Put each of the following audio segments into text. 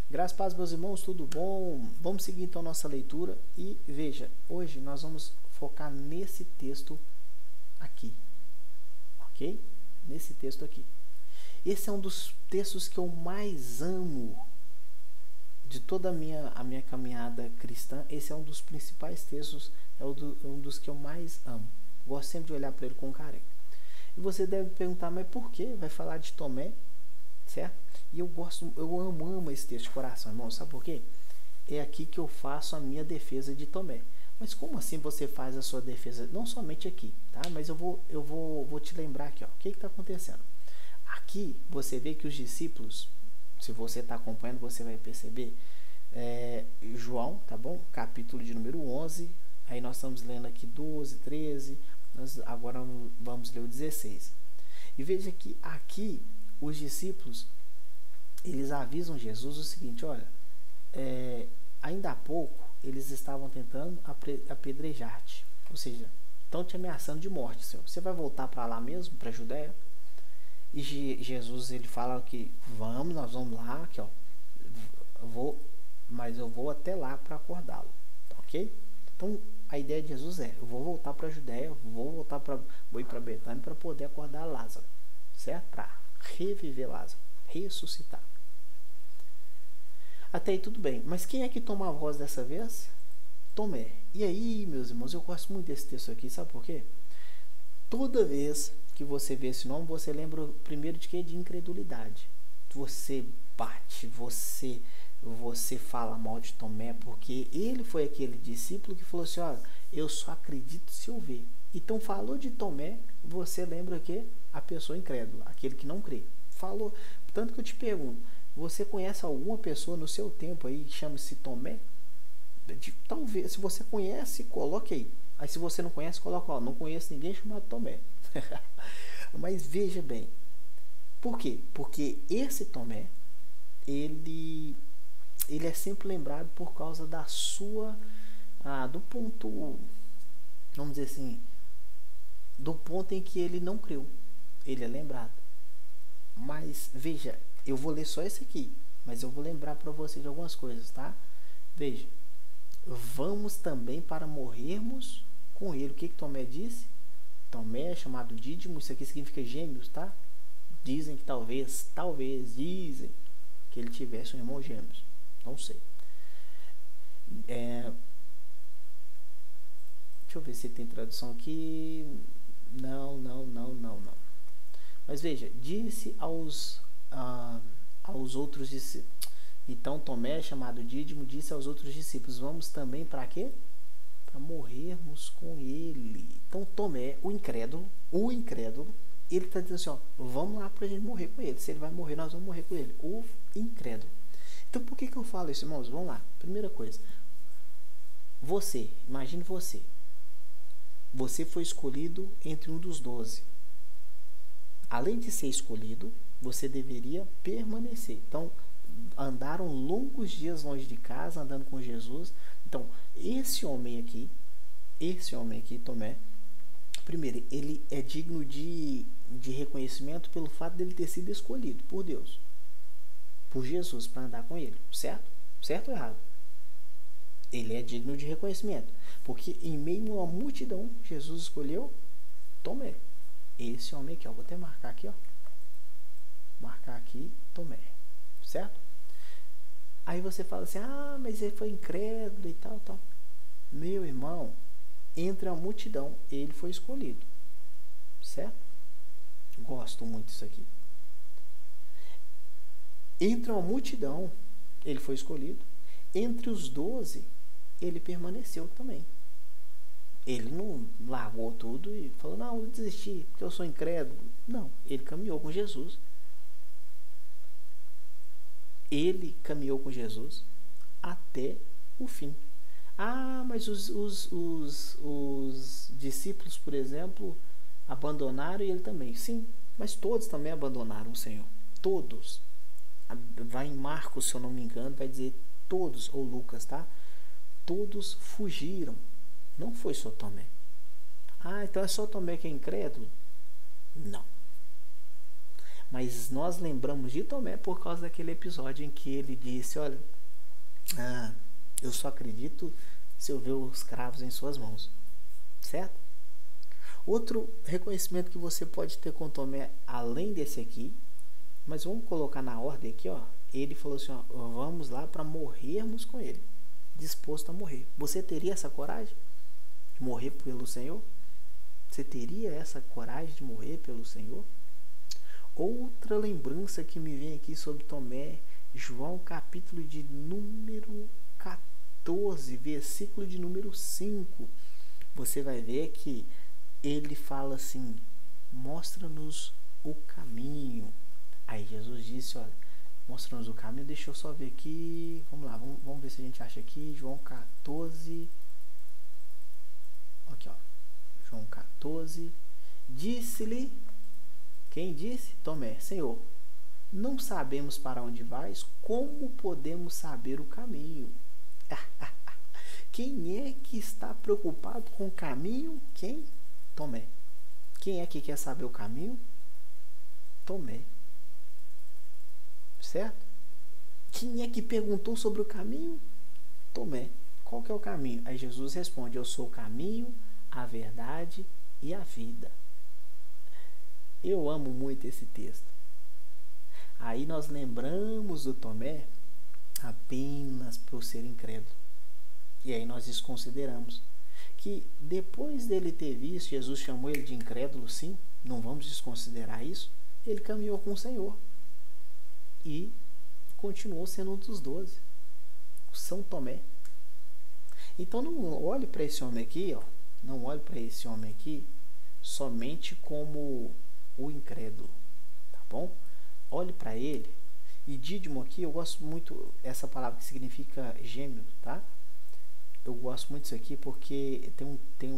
Graças a Deus, meus irmãos, tudo bom? Vamos seguir então nossa leitura e veja, hoje nós vamos focar nesse texto aqui, ok? Nesse texto aqui. Esse é um dos textos que eu mais amo de toda a minha caminhada cristã. Esse é um dos principais textos, um dos que eu mais amo. Gosto sempre de olhar para ele com carinho. E você deve perguntar, mas por que vai falar de Tomé, certo? E eu amo esse texto de coração, irmão. Sabe por quê? É aqui que eu faço a minha defesa de Tomé. Mas como assim você faz a sua defesa? Não somente aqui, tá? Mas eu vou te lembrar aqui, ó. O que está acontecendo? Aqui você vê que os discípulos, se você está acompanhando, você vai perceber, João, tá bom? Capítulo de número 11, aí nós estamos lendo aqui 12, 13, nós agora vamos ler o 16. E veja que aqui os discípulos, eles avisam Jesus o seguinte, olha, ainda há pouco eles estavam tentando apedrejar-te, ou seja, estão te ameaçando de morte, Senhor. Você vai voltar para lá mesmo, para a Judéia? E Jesus, ele fala que nós vamos lá, aqui, ó, mas eu vou até lá para acordá-lo, ok? Então a ideia de Jesus eu vou voltar para a Judéia, vou ir para Betânia para poder acordar Lázaro, certo? Para reviver Lázaro, ressuscitar. Até aí tudo bem, mas quem é que toma a voz dessa vez? Tomé. E aí, meus irmãos, eu gosto muito desse texto aqui, sabe por quê? Toda vez que você vê esse nome, você lembra primeiro de quê? De incredulidade. Você bate, você fala mal de Tomé, porque ele foi aquele discípulo que falou assim, olha, eu só acredito se eu ver. Então falou de Tomé, você lembra que a pessoa incrédula, aquele que não crê. Falou, tanto que eu te pergunto, você conhece alguma pessoa no seu tempo aí que chama-se Tomé? Talvez, se você conhece, coloque aí. Aí se você não conhece, coloca, ó, não conheço ninguém chamado Tomé. Mas veja bem, por quê? Porque esse Tomé, ele é sempre lembrado por causa da sua, do ponto, vamos dizer assim, do ponto em que ele não creu. Ele é lembrado. Mas veja, eu vou ler só esse aqui, mas eu vou lembrar para você de algumas coisas, tá? Veja, vamos também para morrermos com ele. O que Tomé disse? Tomé é chamado Dídimo, isso aqui significa gêmeos, tá? Dizem que dizem que ele tivesse um irmão gêmeos. Não sei. Deixa eu ver se tem tradução aqui. Não. Mas veja, disse aos outros discípulos. Então Tomé, chamado Dídimo, disse aos outros discípulos, vamos também para quê? Para morrermos com ele. Então Tomé, o incrédulo, ele está dizendo assim, ó, vamos lá para a gente morrer com ele. Se ele vai morrer, nós vamos morrer com ele. O incrédulo. Então por que eu falo isso, irmãos? Vamos lá. Primeira coisa. Imagine você. Você foi escolhido entre um dos 12. Além de ser escolhido, você deveria permanecer. Então, andaram longos dias longe de casa, andando com Jesus. Então, esse homem aqui, Tomé, primeiro, ele é digno de reconhecimento pelo fato dele ter sido escolhido por Deus, por Jesus, para andar com ele, certo? Certo ou errado? Ele é digno de reconhecimento, porque em meio a uma multidão, Jesus escolheu Tomé. Esse homem aqui, ó, vou até marcar aqui, ó. Marcar aqui, Tomé, certo? Aí você fala assim, mas ele foi incrédulo e tal. Meu irmão, entre a multidão, ele foi escolhido, certo? Gosto muito disso aqui. Entre a multidão, ele foi escolhido. Entre os 12, ele permaneceu também. Ele não largou tudo e falou, não, eu desisti, porque eu sou incrédulo. Não, ele caminhou com Jesus. Ele caminhou com Jesus até o fim. Mas os discípulos, por exemplo, abandonaram e ele também. Sim, mas todos também abandonaram o Senhor. Todos. Vai em Marcos, se eu não me engano, vai dizer todos, ou Lucas, tá? Todos fugiram. Não foi só Tomé. Então é só Tomé que é incrédulo? Não. Mas nós lembramos de Tomé por causa daquele episódio em que ele disse, olha, eu só acredito se eu ver os cravos em suas mãos. Certo? Outro reconhecimento que você pode ter com Tomé, além desse aqui, mas vamos colocar na ordem aqui, ó. Ele falou assim, ó, vamos lá para morrermos com ele, disposto a morrer. Você teria essa coragem de morrer pelo Senhor? Você teria essa coragem de morrer pelo Senhor? Outra lembrança que me vem aqui sobre Tomé, João capítulo de número 14, versículo de número 5. Você vai ver que ele fala assim, mostra-nos o caminho. Aí Jesus disse, olha, mostra-nos o caminho. Deixa eu só ver aqui, vamos lá, vamos ver se a gente acha aqui, João 14, aqui ó, João 14, disse-lhe, quem disse? Tomé, Senhor, não sabemos para onde vais, como podemos saber o caminho? Quem é que está preocupado com o caminho? Quem? Tomé. Quem é que quer saber o caminho? Tomé. Certo? Quem é que perguntou sobre o caminho? Tomé. Qual que é o caminho? Aí Jesus responde, eu sou o caminho, a verdade e a vida. Eu amo muito esse texto. Aí nós lembramos do Tomé apenas por ser incrédulo. E aí nós desconsideramos que depois dele ter visto, Jesus chamou ele de incrédulo, sim, não vamos desconsiderar isso, ele caminhou com o Senhor e continuou sendo um dos 12, o São Tomé. Então não olhe para esse homem aqui, ó, não olhe para esse homem aqui somente como o incrédulo, tá bom? Olhe para ele. E dídimo aqui, eu gosto muito essa palavra que significa gêmeo, tá? Eu gosto muito disso aqui porque tem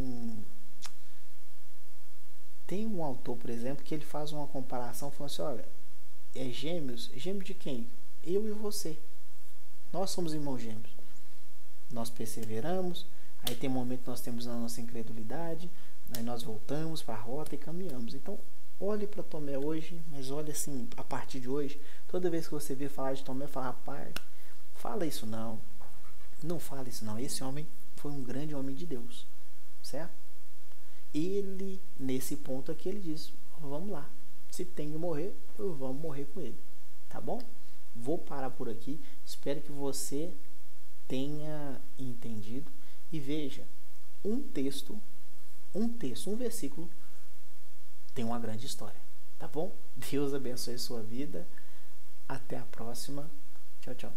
um autor, por exemplo, que ele faz uma comparação falando assim, olha, gêmeos de quem? Eu e você. Nós somos irmãos gêmeos. Nós perseveramos, aí tem um momento que nós temos a nossa incredulidade, aí nós voltamos para a rota e caminhamos. Então, olhe para Tomé hoje, mas olhe assim, a partir de hoje, toda vez que você vir falar de Tomé, fala, rapaz, fala isso não. Não fala isso não. Esse homem foi um grande homem de Deus. Certo? Ele, nesse ponto aqui, ele diz, vamos lá. Se tem que morrer, vamos morrer com ele. Tá bom? Vou parar por aqui. Espero que você tenha entendido. E veja, um versículo tem uma grande história. Tá bom? Deus abençoe sua vida. Até a próxima. Tchau, tchau.